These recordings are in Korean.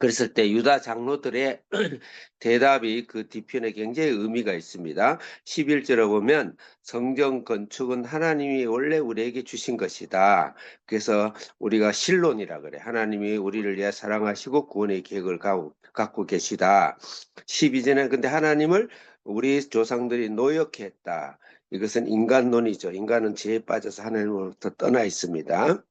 그랬을 때 유다 장로들의 대답이 그 뒤편에 굉장히 의미가 있습니다. 11절에 보면 성전 건축은 하나님이 원래 우리에게 주신 것이다. 그래서 우리가 신론이라 그래. 하나님이 우리를 위해 사랑하시고 구원의 계획을 갖고 계시다. 12절에 근데 하나님을 우리 조상들이 노역해 했다. 이것은 인간론이죠. 인간은 죄에 빠져서 하나님으로부터 떠나 있습니다.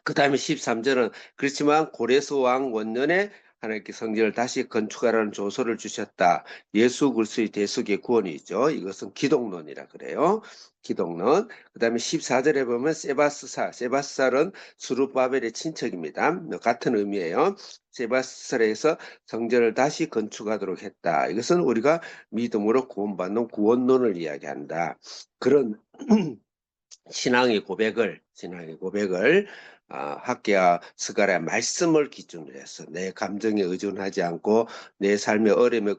그 다음에 13절은 그렇지만 고레스 왕 원년에 하나님께 성전을 다시 건축하라는 조서를 주셨다. 예수 그리스도의 대속의 구원이죠. 이것은 기독론이라 그래요. 기독론. 그 다음에 14절에 보면 세바스살은 스룹바벨의 친척입니다. 같은 의미예요. 세바스살에서 성전을 다시 건축하도록 했다. 이것은 우리가 믿음으로 구원받는 구원론을 이야기한다. 그런 신앙의 고백을 학개와 스가랴 말씀을 기준으로 해서 내 감정에 의존하지 않고 내 삶의 어려움에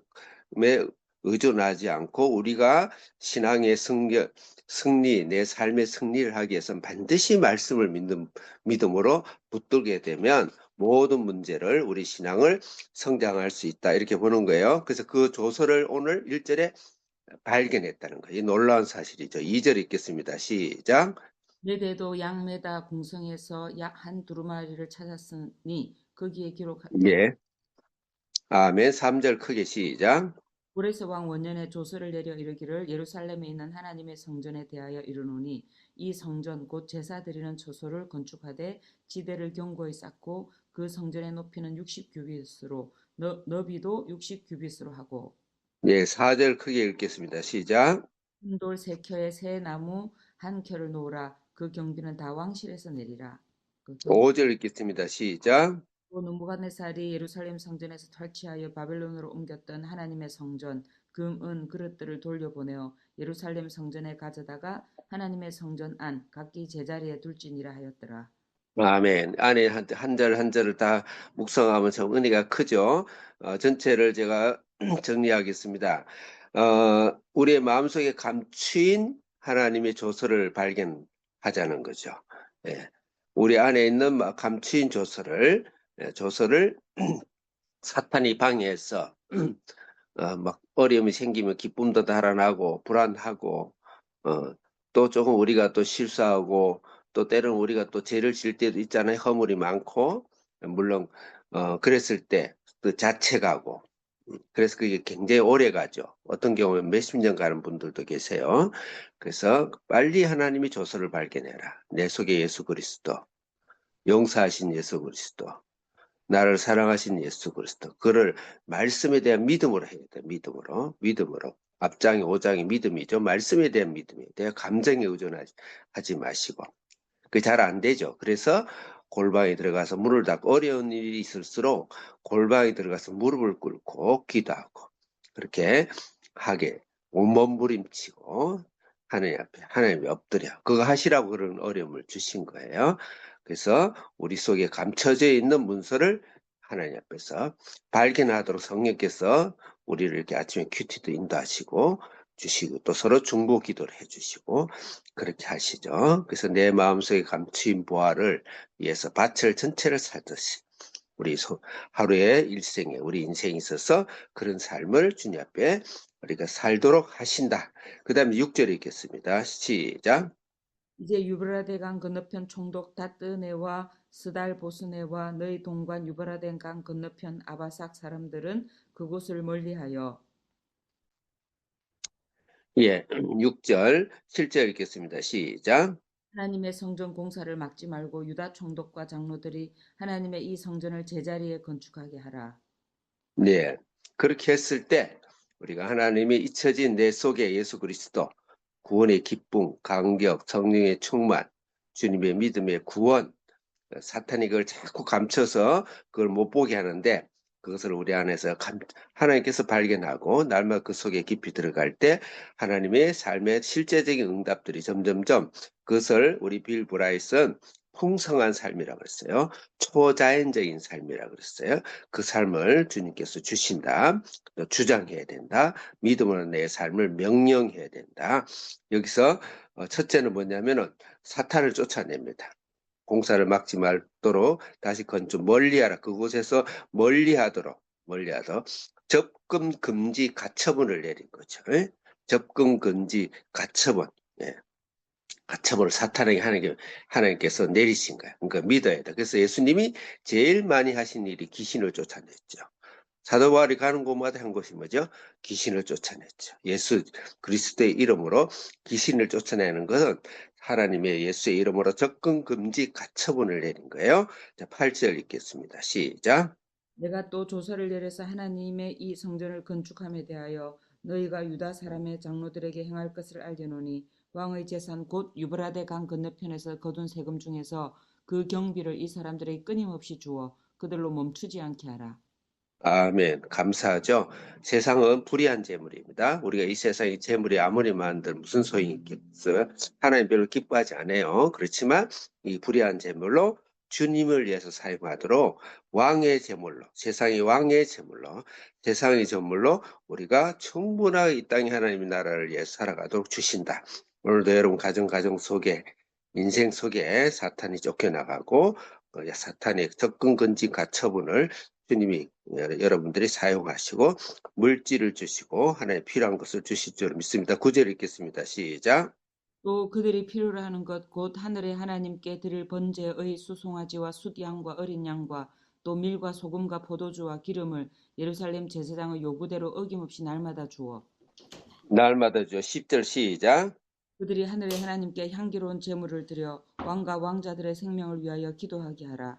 의존하지 않고 우리가 신앙의 승리, 내 삶의 승리를 하기 위해서는 반드시 말씀을 믿음으로 붙들게 되면 모든 문제를 우리 신앙을 성장할 수 있다. 이렇게 보는 거예요. 그래서 그 조서를 오늘 1절에 발견했다는 거예요. 이 놀라운 사실이죠. 2절 읽겠습니다. 시작. 내 대도 양메다 궁성에서 약 한 두루마리를 찾았으니 거기에 기록하여 예. 아멘. 3절 크게 시작. 고레스 왕 원년에 조서를 내려 이르기를 예루살렘에 있는 하나님의 성전에 대하여 이르노니 이 성전 곧 제사 드리는 처소를 건축하되 지대를 견고히 쌓고 그 성전의 높이는 60규빗으로 너비도 60규빗으로 하고 예, 4절 크게 읽겠습니다. 시작. 흰돌 세 켜에 새 나무 한 켜를 놓으라. 그 경비는 다 왕실에서 내리라. 그 경, 5절 읽겠습니다. 시작. 또 느부갓네살이 예루살렘 성전에서 탈취하여 바벨론으로 옮겼던 하나님의 성전 금, 은, 그릇들을 돌려보내어 예루살렘 성전에 가져다가 하나님의 성전 안 각기 제자리에 둘지니라 하였더라. 아멘. 안에 한 절 한 절을 다 묵상하면 참 은혜가 크죠. 전체를 제가 정리하겠습니다. 우리의 마음속에 감추인 하나님의 조서를 발견하자는 거죠. 예. 우리 안에 있는 감추인 조서를 사탄이 방해해서 막 어려움이 생기면 기쁨도 달아나고 불안하고 또 조금 우리가 또 실수하고 또 때로는 우리가 또 죄를 질 때도 있잖아요. 허물이 많고 물론 그랬을 때 또 자책하고 그래서 그게 굉장히 오래 가죠. 어떤 경우는 몇십 년 가는 분들도 계세요. 그래서 빨리 하나님이 조서를 발견해라. 내 속에 예수 그리스도, 용서하신 예수 그리스도, 나를 사랑하신 예수 그리스도. 그를 말씀에 대한 믿음으로 해야 돼. 믿음으로. 앞장이 5장이 믿음이죠. 말씀에 대한 믿음이에요. 내가 감정에 의존하지 마시고. 그게 잘 안 되죠. 그래서 골방에 들어가서 문을 닫고 어려운 일이 있을수록 골방에 들어가서 무릎을 꿇고 기도하고 그렇게 하게 온몸부림치고 하나님 앞에 하나님이 엎드려 그거 하시라고 그런 어려움을 주신 거예요. 그래서 우리 속에 감춰져 있는 문서를 하나님 앞에서 발견하도록 성령께서 우리를 이렇게 아침에 큐티도 인도하시고 주시고 또 서로 중보 기도를 해주시고 그렇게 하시죠. 그래서 내 마음속에 감추인 보화를 위해서 밭을 전체를 살듯이 우리 하루의 일생에 우리 인생에 있어서 그런 삶을 주님 앞에 우리가 살도록 하신다. 그 다음에 6절 읽겠습니다. 시작. 이제 유브라데 강 건너편 총독 다뜨네와 스달 보스네와 너희 동관 유브라데 강 건너편 아바삭 사람들은 그곳을 멀리하여 예, 6절, 7절 읽겠습니다. 시작. 하나님의 성전 공사를 막지 말고 유다 총독과 장로들이 하나님의 이 성전을 제자리에 건축하게 하라. 네. 그렇게 했을 때 우리가 하나님이 잊혀진 내 속에 예수 그리스도, 구원의 기쁨, 감격, 성령의 충만, 주님의 믿음의 구원, 사탄이 그걸 자꾸 감춰서 그걸 못 보게 하는데 그것을 우리 안에서 하나님께서 발견하고 날마다 그 속에 깊이 들어갈 때 하나님의 삶의 실제적인 응답들이 점점점 그것을 우리 빌 브라이슨 풍성한 삶이라고 그랬어요. 초자연적인 삶이라고 그랬어요. 그 삶을 주님께서 주신다. 주장해야 된다. 믿음으로 내 삶을 명령해야 된다. 여기서 첫째는 뭐냐면은 사탄을 쫓아냅니다. 공사를 막지 말도록 다시금 좀 멀리하라. 그곳에서 멀리하도록 접근 금지 가처분을 내린 거죠. 예? 접근 금지 가처분. 예. 가처분을 사탄에게 하나님께서 내리신 거예요. 그러니까 믿어야 돼. 그래서 예수님이 제일 많이 하신 일이 귀신을 쫓아냈죠. 사도 바울이 가는 곳마다 한 것이 뭐죠? 귀신을 쫓아냈죠. 예수 그리스도의 이름으로 귀신을 쫓아내는 것은 하나님의 예수의 이름으로 접근 금지 가처분을 내린 거예요. 자, 8절 읽겠습니다. 시작. 내가 또 조서를 내려서 하나님의 이 성전을 건축함에 대하여 너희가 유다 사람의 장로들에게 행할 것을 알려노니 왕의 재산 곧 유브라데 강 건너편에서 거둔 세금 중에서 그 경비를 이 사람들에게 끊임없이 주어 그들로 멈추지 않게 하라. 아멘. 감사하죠. 세상은 불의한 재물입니다. 우리가 이 세상의 재물이 아무리 많은들 무슨 소용이 있겠어요? 하나님 별로 기뻐하지 않아요. 그렇지만 이 불의한 재물로 주님을 위해서 사용하도록 왕의 재물로, 세상의 왕의 재물로, 세상의 재물로 우리가 충분하게 이 땅의 하나님의 나라를 위해서 살아가도록 주신다. 오늘도 여러분 가정 속에, 인생 속에 사탄이 쫓겨나가고 사탄의 접근 금지 가처분을 주님이 여러분들이 사용하시고 물질을 주시고 하나의 필요한 것을 주실 줄 믿습니다. 9절 읽겠습니다. 시작. 또 그들이 필요로 하는 것 곧 하늘의 하나님께 드릴 번제의 수송아지와 숫양과 어린 양과 또 밀과 소금과 포도주와 기름을 예루살렘 제사장의 요구대로 어김없이 날마다 주어 날마다 줘. 10절 시작. 그들이 하늘의 하나님께 향기로운 제물을 드려 왕과 왕자들의 생명을 위하여 기도하게 하라.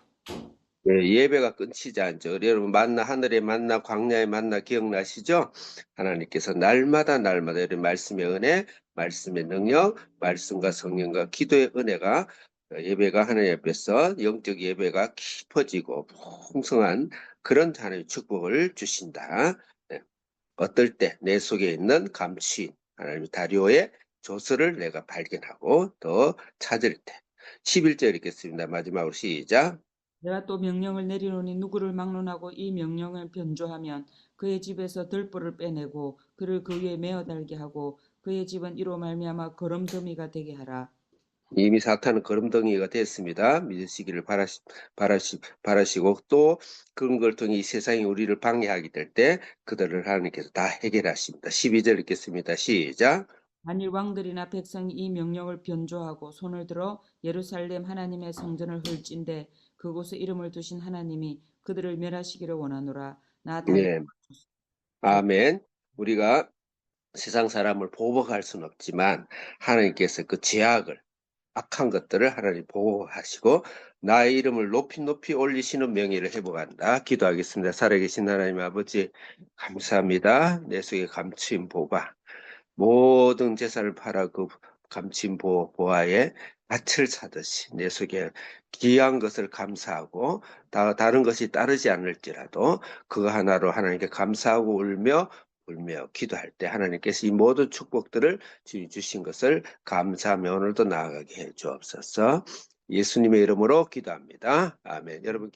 네, 예배가 끊이지 않죠. 여러분 만나 하늘의 만나 광야의 만나 기억나시죠? 하나님께서 날마다 여러분 말씀의 은혜, 말씀의 능력, 말씀과 성령과 기도의 은혜가 예배가 하나님 앞에서 영적 예배가 깊어지고 풍성한 그런 하나님의 축복을 주신다. 네. 어떨 때 내 속에 있는 감추인 하나님의 다리오의 조서를 내가 발견하고 더 찾을 때 11절 읽겠습니다. 마지막으로 시작. 내가 또 명령을 내리노니 누구를 막론하고 이 명령을 변조하면 그의 집에서 들보를 빼내고 그를 그 위에 메어 달게 하고 그의 집은 이로 말미암아 거름더미가 되게 하라. 이미 사탄은 거름덩이가 됐습니다. 믿으시기를 바라시고 또 그런 걸 통해 이 세상이 우리를 방해하게 될 때 그들을 하나님께서 다 해결하십니다. 12절 읽겠습니다. 시작. 만일 왕들이나 백성이 이 명령을 변조하고 손을 들어 예루살렘 하나님의 성전을 헐진대 그곳에 이름을 두신 하나님이 그들을 멸하시기를 원하노라. 나 다리 네. 아멘. 우리가 세상 사람을 보복할 수는 없지만 하나님께서 그 죄악을 악한 것들을 하나님 보호하시고 나의 이름을 높이 올리시는 명예를 회복한다. 기도하겠습니다. 살아계신 하나님 아버지 감사합니다. 내 속에 감추인 보바 모든 재산을 팔아 그 감추인 보아에 밭을 사듯이 내 속에 귀한 것을 감사하고 다른 것이 따르지 않을지라도 그거 하나로 하나님께 감사하고 울며 기도할 때 하나님께서 이 모든 축복들을 주신 것을 감사하며 오늘도 나아가게 해 주옵소서. 예수님의 이름으로 기도합니다. 아멘. 여러분